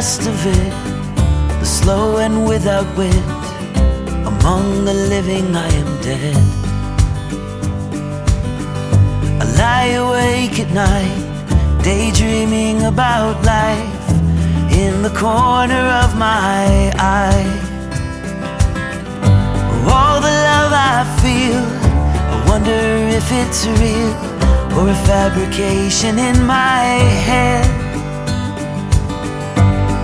last of it, the slow and without wit. Among the living I am dead. I lie awake at night, daydreaming about life in the corner of my eye. All the love I feel, I wonder if it's real or a fabrication in my head.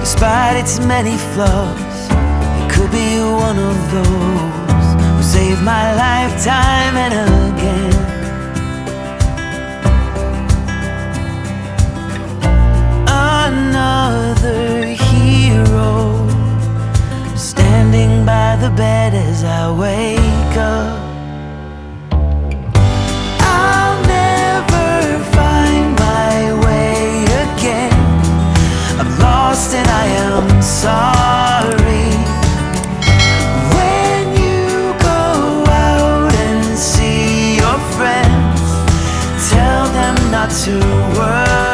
Despite its many flaws, it could be one of those who saved my life time and again. Another hero standing by the bed as I wake up. I'll never find my way again. I'm lost and I am sorry. When you go out and see your friends, tell them not to worry.